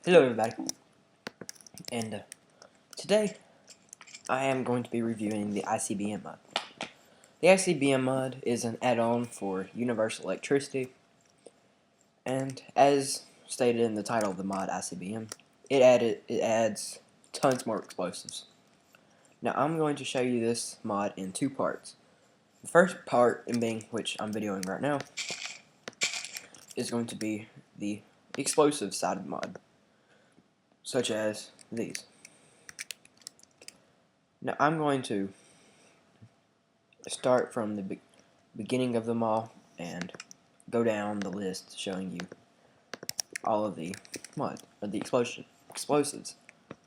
Hello everybody, and today I am going to be reviewing the ICBM mod. The ICBM mod is an add-on for universal electricity, and as stated in the title of the mod ICBM, it adds tons more explosives. Now I'm going to show you this mod in two parts. The first part, which I'm videoing right now, is going to be the explosive side of the mod, such as these. Now I'm going to start from the beginning of them all and go down the list showing you all of the explosives,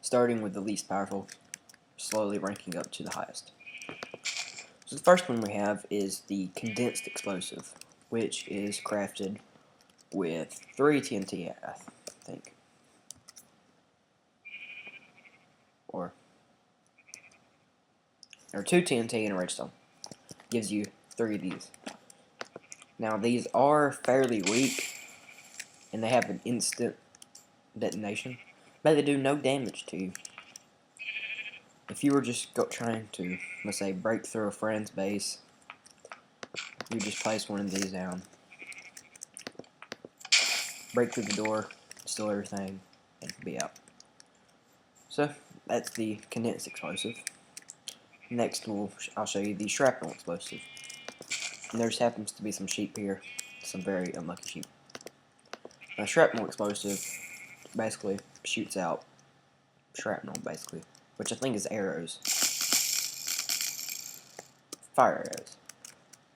starting with the least powerful, slowly ranking up to the highest. So the first one we have is the condensed explosive, which is crafted with 3 TNT, I think, or 2 TNT and a redstone. Gives you 3 of these. Now these are fairly weak, and they have an instant detonation, but they do no damage to you. If you were just trying to, let's say, break through a friend's base, you just place one of these down, break through the door, steal everything, and be out. So that's the condensed explosive. Next, I'll show you the shrapnel explosive. And there just happens to be some sheep here, some very unlucky sheep. Now, shrapnel explosive basically shoots out shrapnel, which I think is arrows, fire arrows,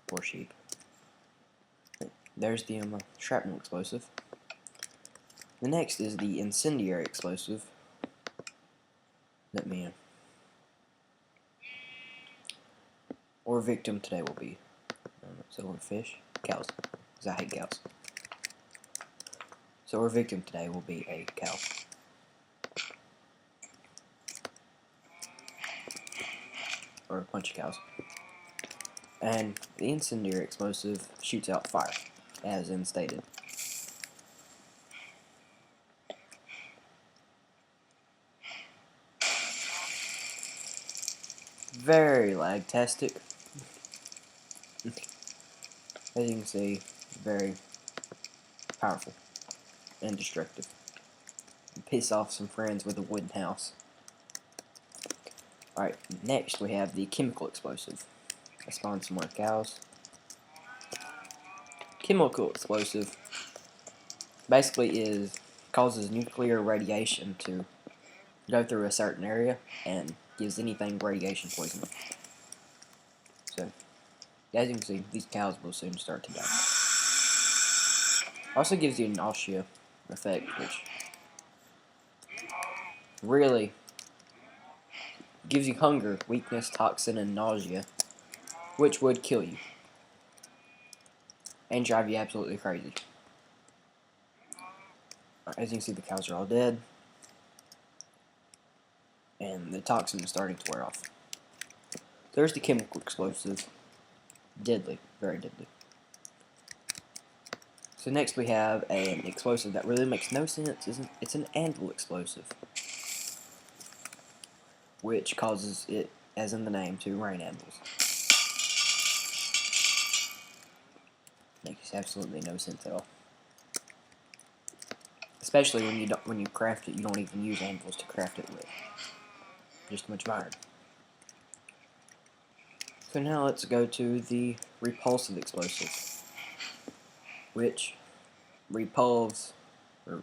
for sheep. There's the shrapnel explosive. The next is the incendiary explosive. Our victim today will be silverfish, cows, because I hate cows. So our victim today will be a cow. Or a bunch of cows. And the incendiary explosive shoots out fire, as in stated. Very lag-tastic. As you can see, very powerful and destructive. You piss off some friends with a wooden house. Alright, next we have the chemical explosive. I spawned some more cows. Chemical explosive basically causes nuclear radiation to go through a certain area and gives anything radiation poisoning. So, as you can see, these cows will soon start to die. Also gives you a nausea effect, which really gives you hunger, weakness, toxin, and nausea, which would kill you and drive you absolutely crazy. As you can see, the cows are all dead, and the toxin is starting to wear off. There's the chemical explosive. Deadly, very deadly. So next we have an explosive that really makes no sense. It's an anvil explosive, which causes it, as in the name, to rain anvils. Makes absolutely no sense at all. Especially when you craft it, you don't even use anvils to craft it with. Just a bunch of iron. So now let's go to the repulsive explosive, which repulses, or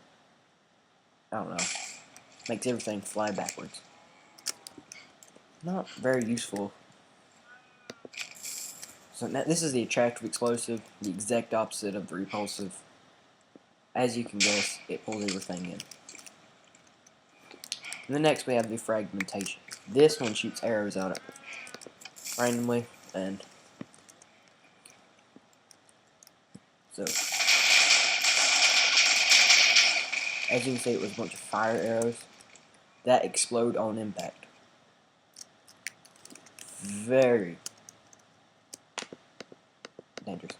I don't know, makes everything fly backwards. Not very useful. So now, this is the attractive explosive, the exact opposite of the repulsive. As you can guess, it pulls everything in. And then next we have the fragmentation. This one shoots arrows out randomly, and so as you can see, it was a bunch of fire arrows that explode on impact. Very dangerous.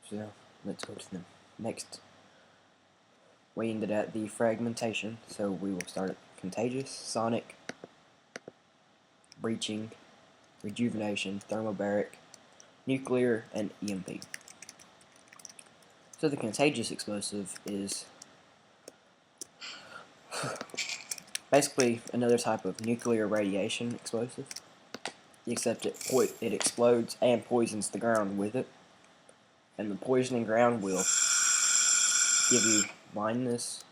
So let's go to the next we ended at the fragmentation, so we will start at contagious, sonic, breaching, rejuvenation, thermobaric, nuclear, and EMP. So the contagious explosive is basically another type of nuclear radiation explosive, except it explodes and poisons the ground with it, and the poisoning ground will give you blindness,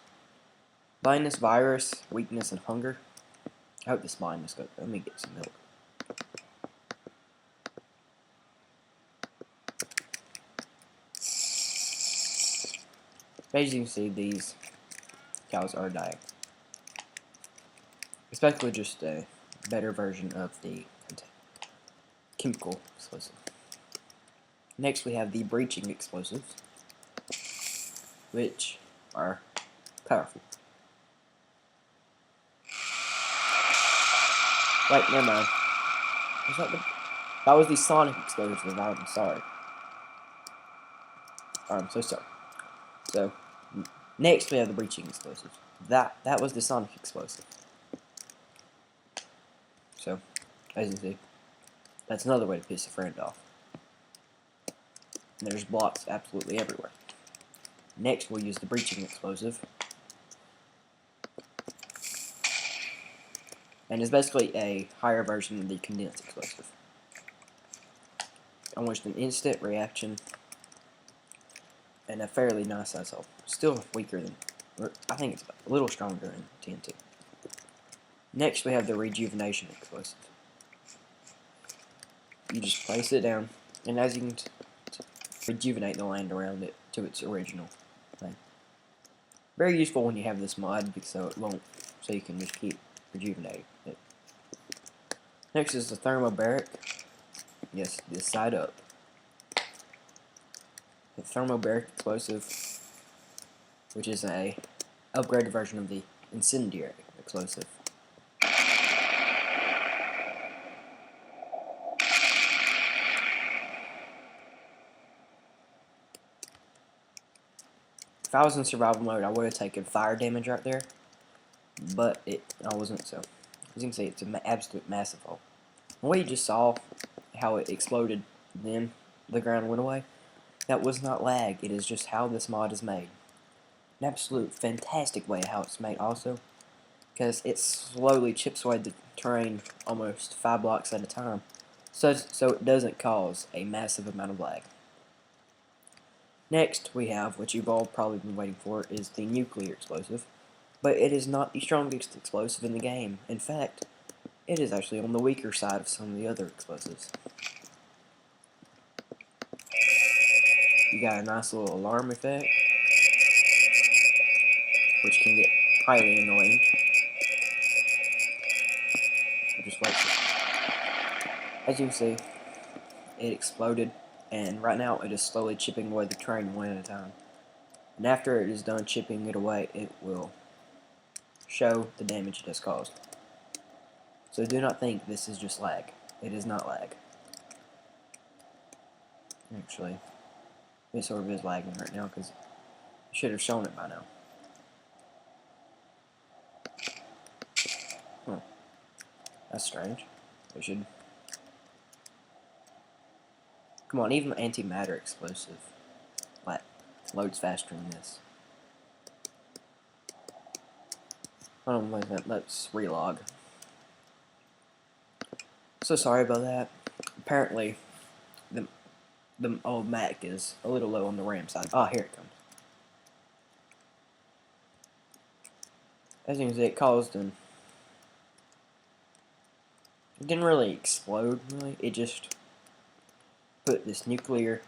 virus, weakness, and hunger. I hope this blindness goes. Let me get some milk. As you can see, these cows are dying. It's basically just a better version of the chemical explosive. Next, we have the breaching explosives, which are powerful. Wait, never mind. That was the sonic explosive. I'm sorry. I'm so sorry. So, next we have the breaching explosive. That was the sonic explosive. So, as you see, that's another way to piss a friend off. And there's blocks absolutely everywhere. Next, we'll use the breaching explosive. And it's basically a higher version of the condensed explosive. Almost an instant reaction and a fairly nice assault. Still weaker than, or I think it's a little stronger than TNT. Next, we have the rejuvenation explosive. You just place it down, and as you can rejuvenate the land around it to its original thing. Very useful when you have this mod, because so you can just keep rejuvenating it. Next is the thermobaric. Yes, this side up. The thermobaric explosive, which is a upgraded version of the incendiary explosive. If I was in survival mode, I would have taken fire damage right there, but I wasn't. So, as you can see, it's an absolute massive hole. The way you just saw how it exploded, then the ground went away. That was not lag. It is just how this mod is made. An absolute fantastic way how it's made, also, because it slowly chips away the terrain almost 5 blocks at a time, so it doesn't cause a massive amount of lag. Next, we have what you've all probably been waiting for, is the nuclear explosive, but it is not the strongest explosive in the game. In fact, it is actually on the weaker side of some of the other explosives. You got a nice little alarm effect, which can get highly annoying. Just wait. As you can see, it exploded, and right now it is slowly chipping away the terrain one at a time. And after it is done chipping it away, it will show the damage it has caused. So do not think this is just lag. It is not lag. Actually, it sort of is lagging right now because it should have shown it by now. Huh. That's strange. It should. Come on, even antimatter explosive loads faster than this. Hold on, wait a minute. Let's relog. So sorry about that. Apparently, the old Mac is a little low on the RAM side. Ah, here it comes. As you can see, it caused an... It didn't really explode, really. It just put this nuclear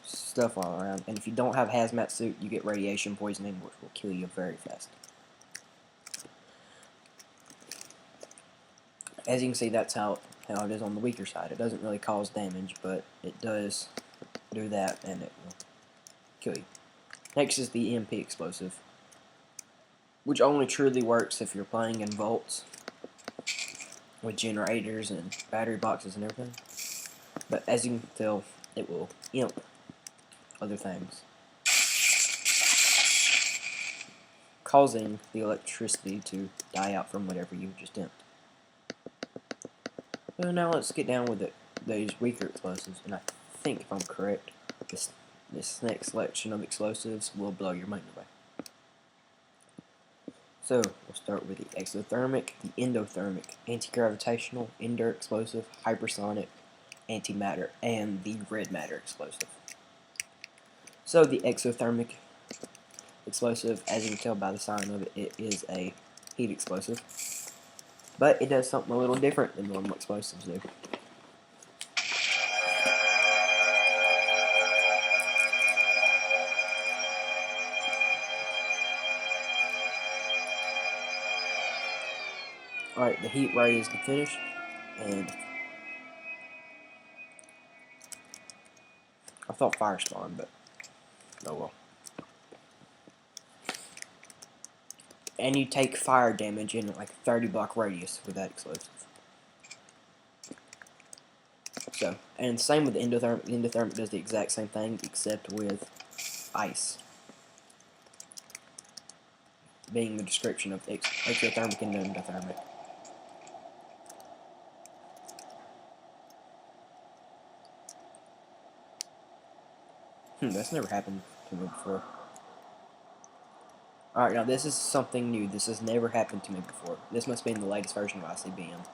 stuff all around. And if you don't have a hazmat suit, you get radiation poisoning, which will kill you very fast. As you can see, that's how it is on the weaker side. It doesn't really cause damage, but it does do that, and it will kill you. Next is the EMP explosive, which only truly works if you're playing in vaults with generators and battery boxes and everything. But as you can tell, it will imp other things. causing the electricity to die out from whatever you just dumped. So now let's get down with those weaker explosives, and I think, if I'm correct, this next selection of explosives will blow your mind away. So, we'll start with the exothermic, the endothermic, anti-gravitational, indoor explosive, hypersonic, antimatter, and the red matter explosive. So, the exothermic explosive, as you can tell by the sign of it, it is a heat explosive. But it does something a little different than normal explosives do. Alright, the heat ray is finished, and I thought fire spawned, but oh well. And you take fire damage in like a 30-block radius with that explosive. So, and same with the endothermic. The endothermic does the exact same thing, except with ice being the description of exothermic and endothermic. That's never happened to me before. Alright, now this is something new. This has never happened to me before. This must be in the latest version of ICBM.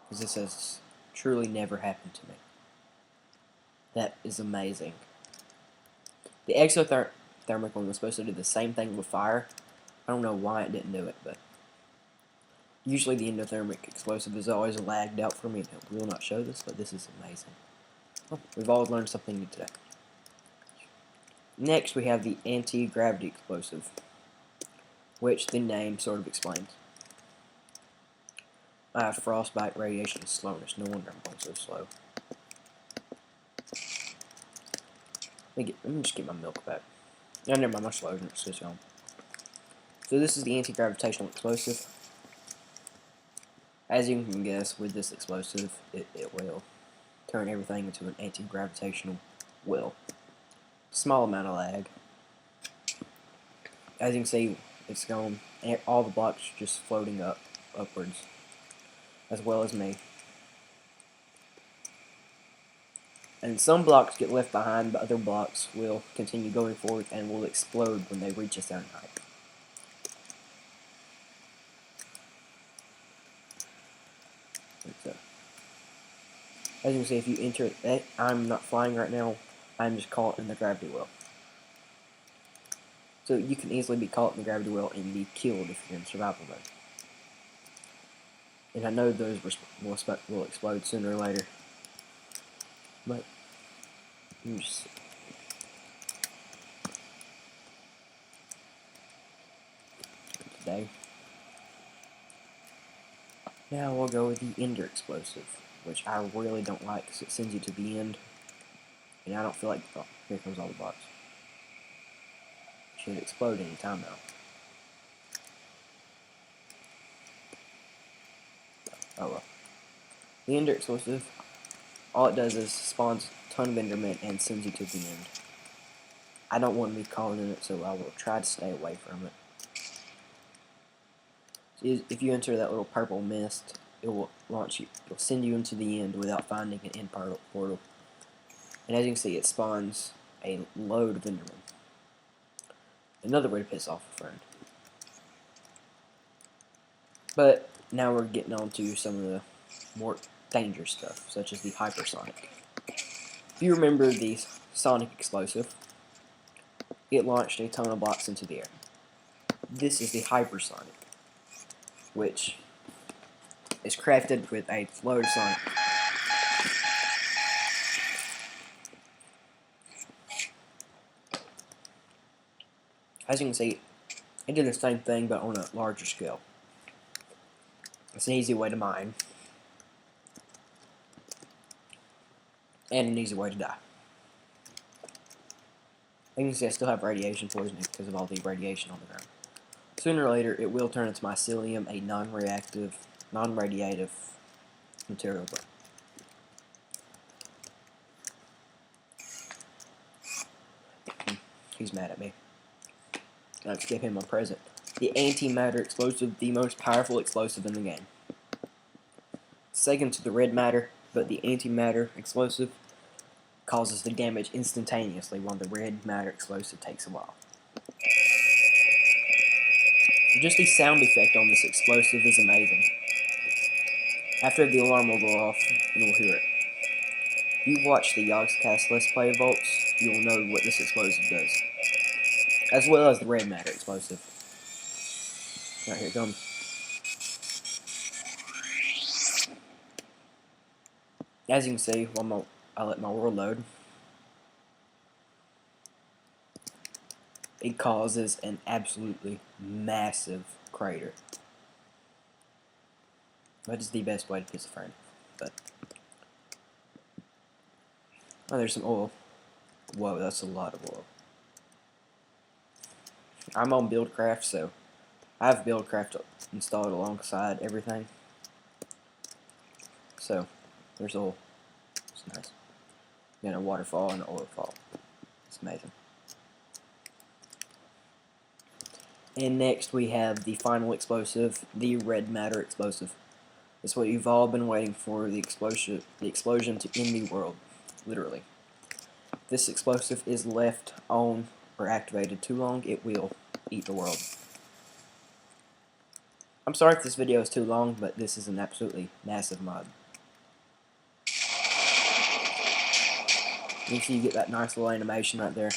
Because this has truly never happened to me. That is amazing. The exothermic one was supposed to do the same thing with fire. I don't know why it didn't do it, but usually the endothermic explosive is always lagged out for me. It will not show this, but this is amazing. Well, we've all learned something new today. Next, we have the anti-gravity explosive, which the name sort of explains. I have frostbite, radiation, and slowness. No wonder I'm going so slow. Let me just get my milk back. No, never mind, my slowness is gone. So this is the anti-gravitational explosive. As you can guess, with this explosive, it will turn everything into an anti-gravitational well. Small amount of lag. As you can see, it's gone. All the blocks just floating upwards, as well as me. And some blocks get left behind, but other blocks will continue going forward and will explode when they reach a certain height. So, as you can see, if you enter it, I'm not flying right now. I'm just caught in the gravity well. So you can easily be caught in the gravity well and be killed if you're in survival mode. And I know those will explode sooner or later. But let me just see. Today. Now we'll go with the ender explosive, which I really don't like because it sends you to the end. And I don't feel like, oh, here comes all the blocks. Should explode any time now. Oh well. The ender explosive, all it does is spawns a ton of endermen and sends you to the end. I don't want to be caught in it, so I will try to stay away from it. So if you enter that little purple mist, it will launch you. It will send you into the end without finding an end portal. And as you can see, it spawns a load of endermen. Another way to piss off a friend. But now we're getting on to some of the more dangerous stuff, such as the hypersonic. If you remember the sonic explosive, it launched a ton of blocks into the air. This is the hypersonic, which is crafted with a load of sonic. As you can see, it did the same thing but on a larger scale. It's an easy way to mine. And an easy way to die. You can see I still have radiation poisoning because of all the radiation on the ground. Sooner or later, it will turn into mycelium, a non-reactive, non-radiative material. He's mad at me. Let's give him a present. The antimatter explosive, the most powerful explosive in the game. Second to the red matter, but the antimatter explosive causes the damage instantaneously, while the red matter explosive takes a while. Just the sound effect on this explosive is amazing. After the alarm will go off, you will hear it. If you watch the Yogscast Let's Play Volts, you will know what this explosive does. As well as the red matter explosive. Alright, here it comes. As you can see, while I let my world load, it causes an absolutely massive crater. That is the best way to piss a friend. But oh, there's some oil. Whoa, that's a lot of oil. I'm on Buildcraft, so I have Buildcraft installed alongside everything. So there's oil. It's nice. Then a waterfall and an oil fall. It's amazing. And next we have the final explosive, the red matter explosive. It's what you've all been waiting for, the explosion to end the world, literally. If this explosive is left on or activated too long, it will eat the world. I'm sorry if this video is too long, but this is an absolutely massive mod. You see, you get that nice little animation right there.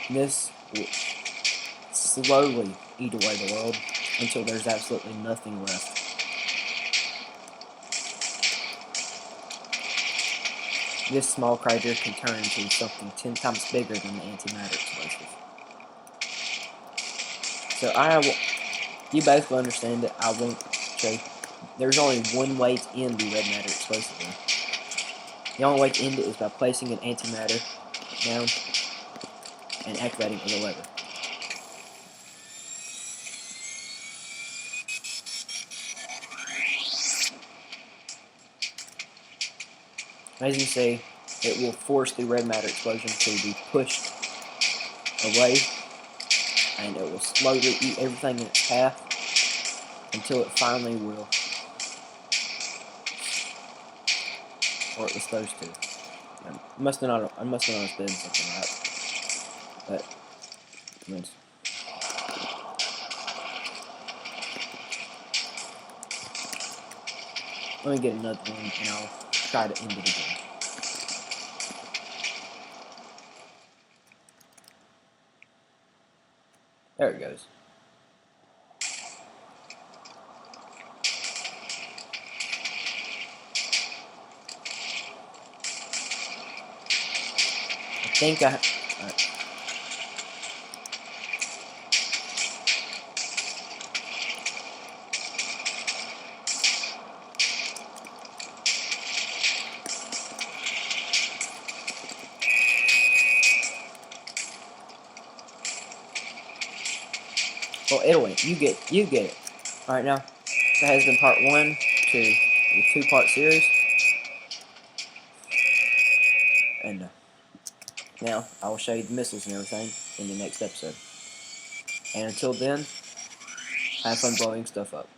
This will slowly eat away the world until there's absolutely nothing left. This small crater can turn into something 10 times bigger than the antimatter explosive. So you both will understand that I won't show you. There's only one way to end the red matter explosive though. The only way to end it is by placing an antimatter down and activating the lever. As you see, it will force the red matter explosion to be pushed away, and it will slowly eat everything in its path until it finally will, or it was supposed to. I must have not been something right, but let me get another one, and I'll try to end it again. There it goes. I think I... Well, anyway, you get it. Alright, now, that has been part 1 to the 2-part series. And now, I will show you the missiles and everything in the next episode. And until then, have fun blowing stuff up.